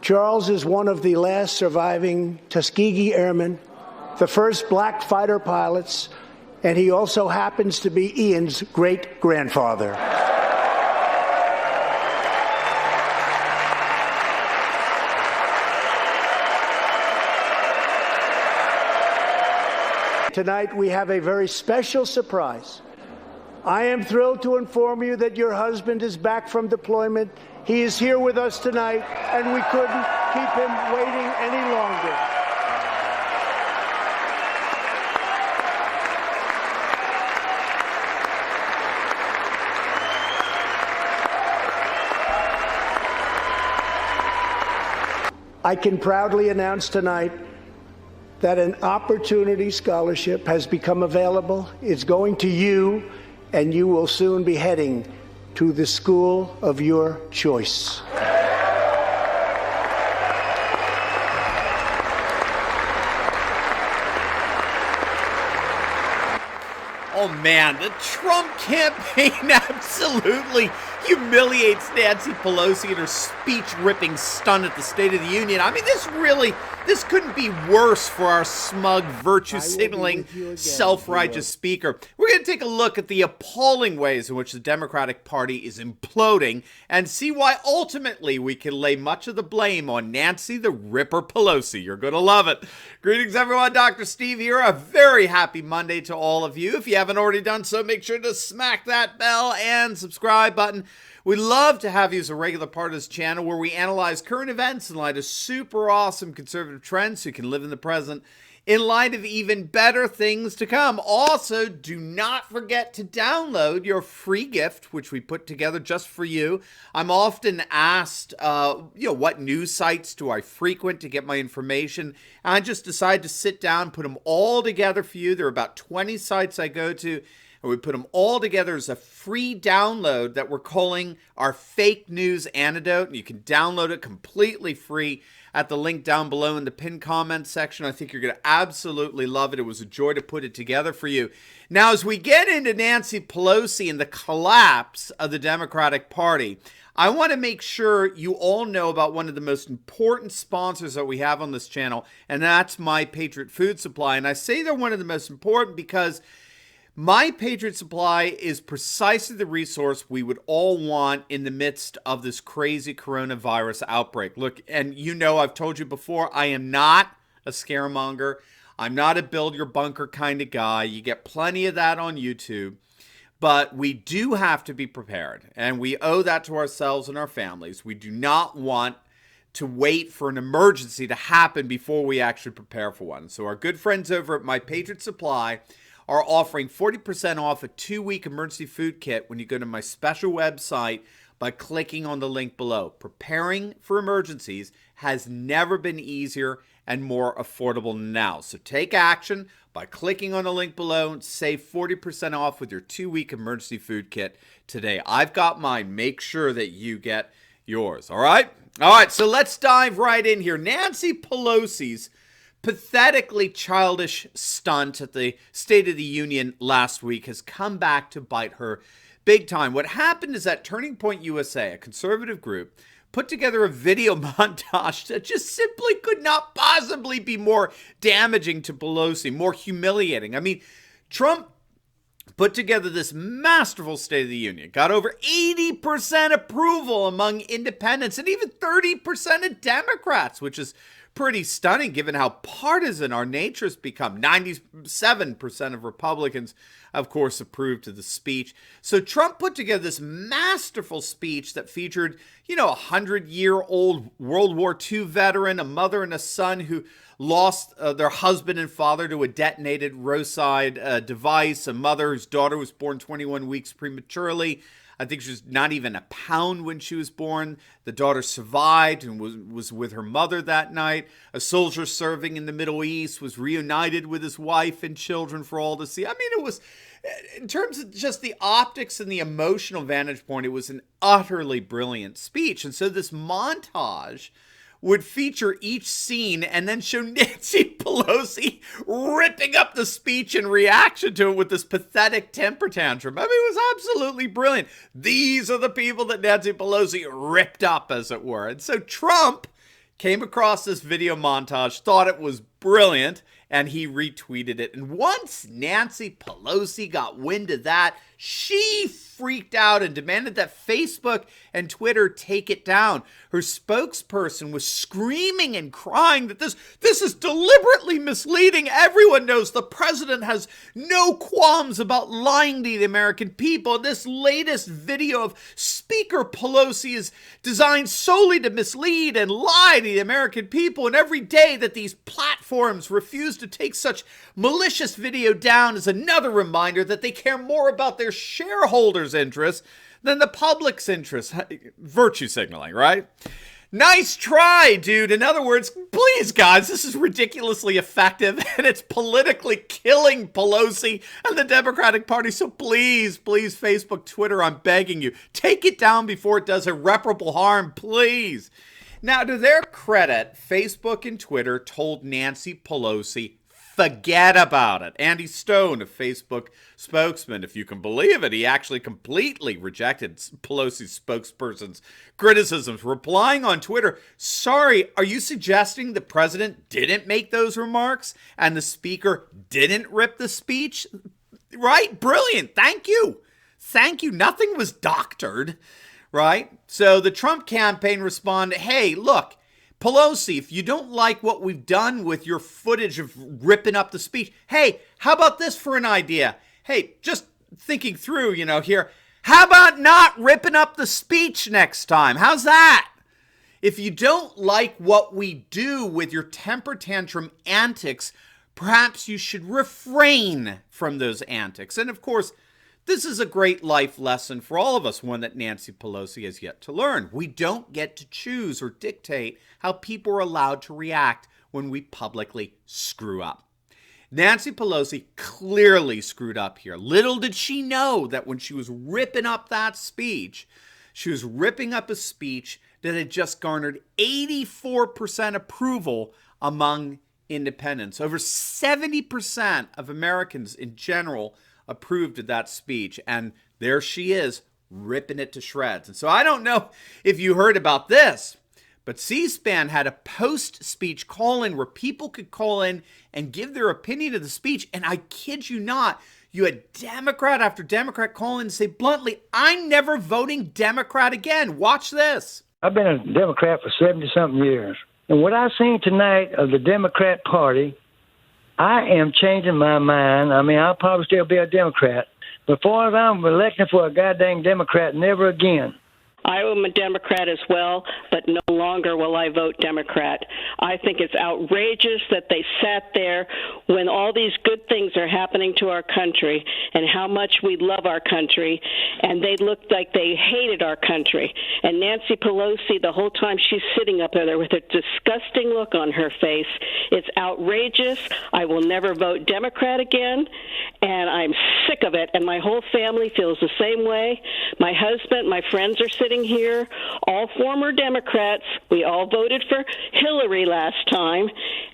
Charles is one of the last surviving Tuskegee Airmen, the first black fighter pilots, and he also happens to be Ian's great-grandfather. Tonight, we have a very special surprise. I am thrilled to inform you that your husband is back from deployment. He is here with us tonight, and we couldn't keep him waiting any longer. I can proudly announce tonight that an Opportunity Scholarship has become available. It's going to you, and you will soon be heading to the school of your choice. Oh man, the Trump campaign absolutely humiliates Nancy Pelosi in her speech-ripping stunt at the State of the Union. I mean, this couldn't be worse for our smug, virtue-signaling, self-righteous speaker. We're going to take a look at the appalling ways in which the Democratic Party is imploding and see why ultimately we can lay much of the blame on Nancy the Ripper Pelosi. You're going to love it. Greetings, everyone. Dr. Steve here. A very happy Monday to all of you. If you haven't already done so, make sure to smack that bell and subscribe button. We'd love to have you as a regular part of this channel where we analyze current events in light of super awesome conservative trends so you can live in the present in light of even better things to come. Also, do not forget to download your free gift, which we put together just for you. I'm often asked, what news sites do I frequent to get my information? And I just decided to sit down, put them all together for you. There are about 20 sites I go to. And we put them all together as a free download that we're calling our fake news antidote. And you can download it completely free at the link down below in the pinned comments section. I think you're going to absolutely love it. It was a joy to put it together for you. Now, as we get into Nancy Pelosi and the collapse of the Democratic Party, I want to make sure you all know about one of the most important sponsors that we have on this channel, and that's my Patriot Food Supply. And I say they're one of the most important because my Patriot Supply is precisely the resource we would all want in the midst of this crazy coronavirus outbreak. Look, and you know I've told you before, I am not a scaremonger. I'm not a build your bunker kind of guy. You get plenty of that on YouTube. But we do have to be prepared, and we owe that to ourselves and our families. We do not want to wait for an emergency to happen before we actually prepare for one. So our good friends over at My Patriot Supply are offering 40% off a 2-week emergency food kit when you go to my special website by clicking on the link below. Preparing for emergencies has never been easier and more affordable than now. So take action by clicking on the link below and save 40% off with your 2-week emergency food kit today. I've got mine. Make sure that you get yours. All right? All right, so let's dive right in here. Nancy Pelosi's pathetically childish stunt at the State of the Union last week has come back to bite her big time. What happened is that Turning Point USA, a conservative group, put together a video montage that just simply could not possibly be more damaging to Pelosi, more humiliating. I mean, Trump put together this masterful State of the Union, got over 80% approval among independents and even 30% of Democrats, which is pretty stunning given how partisan our nature has become. 97% of Republicans, of course, approved of the speech. So Trump put together this masterful speech that featured, a 100-year-old World War II veteran, a mother and a son who lost their husband and father to a detonated roadside device, a mother whose daughter was born 21 weeks prematurely. I think she was not even a pound when she was born. The daughter survived and was with her mother that night. A soldier serving in the Middle East was reunited with his wife and children for all to see. I mean, it was, in terms of just the optics and the emotional vantage point, it was an utterly brilliant speech. And so this montage would feature each scene and then show Nancy Pelosi ripping up the speech in reaction to it with this pathetic temper tantrum. I mean, it was absolutely brilliant. These are the people that Nancy Pelosi ripped up, as it were. And so Trump came across this video montage, thought it was brilliant, and he retweeted it. And once Nancy Pelosi got wind of that, she freaked out and demanded that Facebook and Twitter take it down. Her spokesperson was screaming and crying that this is deliberately misleading. Everyone knows the president has no qualms about lying to the American people. This latest video of Speaker Pelosi is designed solely to mislead and lie to the American people. And every day that these platforms refuse to take such malicious video down is another reminder that they care more about their shareholders' interests than the public's interests. Virtue signaling, right? Nice try, dude. In other words, please, guys, this is ridiculously effective and it's politically killing Pelosi and the Democratic Party. So please, Facebook, Twitter, I'm begging you, take it down before it does irreparable harm, please. Now, to their credit, Facebook and Twitter told Nancy Pelosi, forget about it. Andy Stone, a Facebook spokesman, if you can believe it, he actually completely rejected Pelosi's spokesperson's criticisms, replying on Twitter, sorry, are you suggesting the president didn't make those remarks and the speaker didn't rip the speech? Right? Brilliant. Thank you. Thank you. Nothing was doctored, right? So the Trump campaign responded, hey, look, Pelosi, if you don't like what we've done with your footage of ripping up the speech, hey, how about this for an idea? Hey, just thinking through, here, how about not ripping up the speech next time? How's that? If you don't like what we do with your temper tantrum antics, perhaps you should refrain from those antics. And of course, this is a great life lesson for all of us, one that Nancy Pelosi has yet to learn. We don't get to choose or dictate how people are allowed to react when we publicly screw up. Nancy Pelosi clearly screwed up here. Little did she know that when she was ripping up that speech, she was ripping up a speech that had just garnered 84% approval among independents. Over 70% of Americans in general approved of that speech, and there she is ripping it to shreds. And so I don't know if you heard about this, but C-SPAN had a post-speech call-in where people could call in and give their opinion of the speech, and I kid you not, you had Democrat after Democrat call in and say bluntly, I'm never voting Democrat again. Watch this. I've been a Democrat for 70-something years, and what I've seen tonight of the Democrat Party, I am changing my mind. I mean, I'll probably still be a Democrat. But far as I'm electing for a goddamn Democrat, never again. I am a Democrat as well, but no longer will I vote Democrat. I think it's outrageous that they sat there when all these good things are happening to our country and how much we love our country, and they looked like they hated our country. And Nancy Pelosi, the whole time she's sitting up there with a disgusting look on her face, it's outrageous. I will never vote Democrat again, and I'm sick of it, and my whole family feels the same way. My husband, my friends are sitting here, all former Democrats. We all voted for Hillary last time,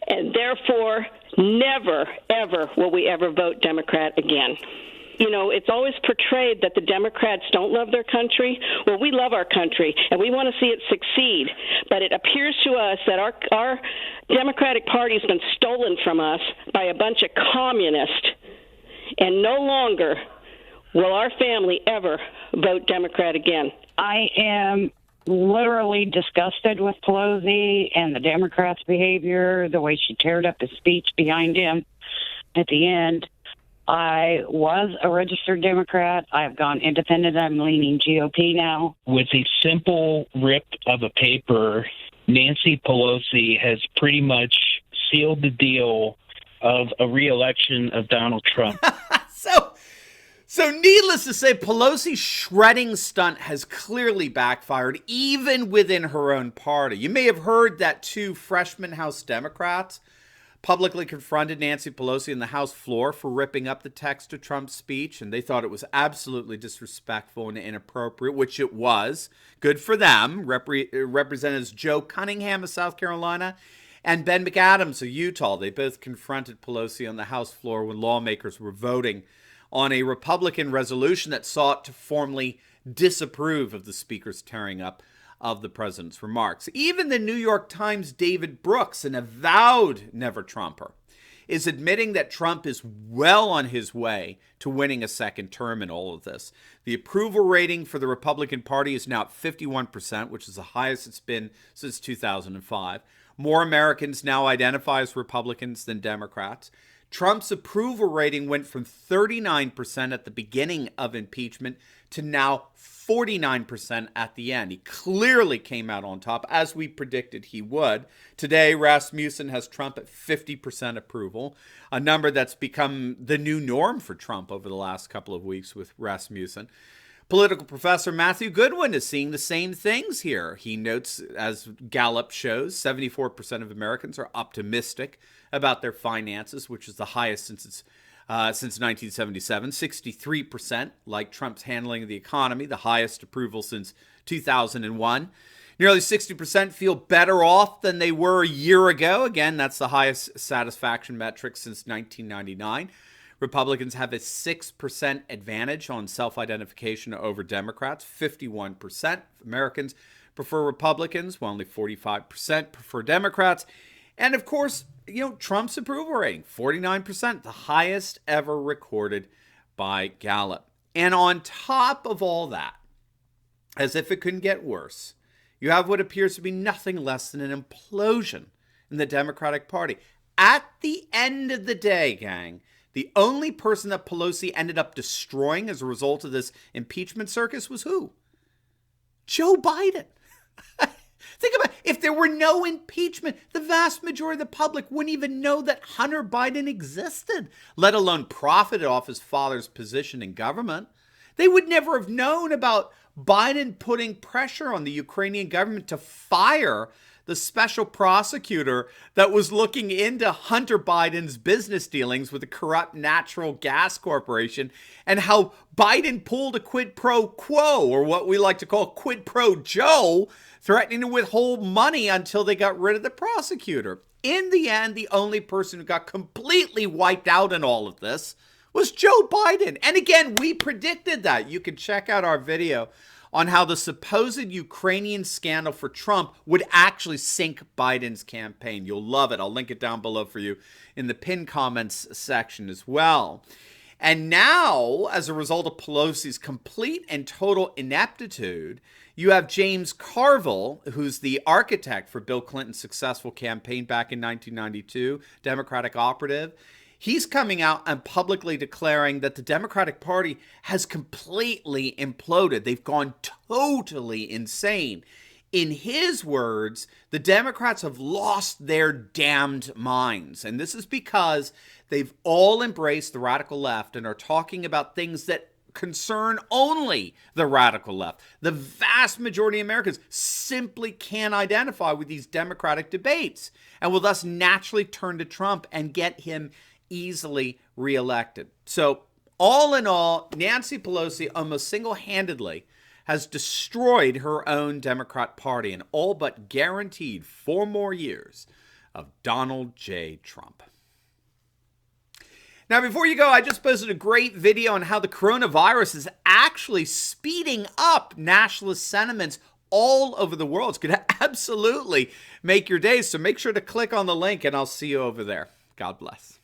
and therefore never, ever will we ever vote Democrat again. You know, it's always portrayed that the Democrats don't love their country. Well, we love our country, and we want to see it succeed. But it appears to us that our Democratic Party has been stolen from us by a bunch of communists, and no longer will our family ever vote Democrat again. I am literally disgusted with Pelosi and the Democrats' behavior, the way she teared up his speech behind him at the end. I was a registered Democrat. I've gone independent. I'm leaning GOP now. With a simple rip of a paper, Nancy Pelosi has pretty much sealed the deal of a re-election of Donald Trump. So needless to say, Pelosi's shredding stunt has clearly backfired, even within her own party. You may have heard that two freshman House Democrats publicly confronted Nancy Pelosi on the House floor for ripping up the text of Trump's speech, and they thought it was absolutely disrespectful and inappropriate, which it was. Good for them. Representatives Joe Cunningham of South Carolina and Ben McAdams of Utah. They both confronted Pelosi on the House floor when lawmakers were voting on a Republican resolution that sought to formally disapprove of the speaker's tearing up of the president's remarks. Even the New York Times' David Brooks, an avowed never-Trumper, is admitting that Trump is well on his way to winning a second term in all of this. The approval rating for the Republican Party is now at 51%, which is the highest it's been since 2005. More Americans now identify as Republicans than Democrats. Trump's approval rating went from 39% at the beginning of impeachment to now 49% at the end. He clearly came out on top, as we predicted he would. Today, Rasmussen has Trump at 50% approval, a number that's become the new norm for Trump over the last couple of weeks with Rasmussen. Political professor Matthew Goodwin is seeing the same things here. He notes, as Gallup shows, 74% of Americans are optimistic about their finances, which is the highest since 1977. 63% like Trump's handling of the economy, the highest approval since 2001. Nearly 60% feel better off than they were a year ago. Again, that's the highest satisfaction metric since 1999. Republicans have a 6% advantage on self-identification over Democrats. 51% of Americans prefer Republicans, while only 45% prefer Democrats. And of course, Trump's approval rating, 49%, the highest ever recorded by Gallup. And on top of all that, as if it couldn't get worse, you have what appears to be nothing less than an implosion in the Democratic Party. At the end of the day, gang, the only person that Pelosi ended up destroying as a result of this impeachment circus was who? Joe Biden. Think about it. If there were no impeachment, the vast majority of the public wouldn't even know that Hunter Biden existed, let alone profited off his father's position in government. They would never have known about Biden putting pressure on the Ukrainian government to fire the special prosecutor that was looking into Hunter Biden's business dealings with a corrupt natural gas corporation, and how Biden pulled a quid pro quo, or what we like to call quid pro Joe, threatening to withhold money until they got rid of the prosecutor. In the end, the only person who got completely wiped out in all of this was Joe Biden. And again, we predicted that. You can check out our video on how the supposed Ukrainian scandal for Trump would actually sink Biden's campaign. You'll love it. I'll link it down below for you in the pinned comments section as well. And now, as a result of Pelosi's complete and total ineptitude, you have James Carville, who's the architect for Bill Clinton's successful campaign back in 1992, Democratic operative. He's coming out and publicly declaring that the Democratic Party has completely imploded. They've gone totally insane. In his words, the Democrats have lost their damned minds. And this is because they've all embraced the radical left and are talking about things that concern only the radical left. The vast majority of Americans simply can't identify with these Democratic debates and will thus naturally turn to Trump and get him easily reelected. So all in all, Nancy Pelosi almost single-handedly has destroyed her own Democrat Party and all but guaranteed 4 more years of Donald J. Trump. Now, before you go, I just posted a great video on how the coronavirus is actually speeding up nationalist sentiments all over the world. It's going to absolutely make your day. So make sure to click on the link and I'll see you over there. God bless.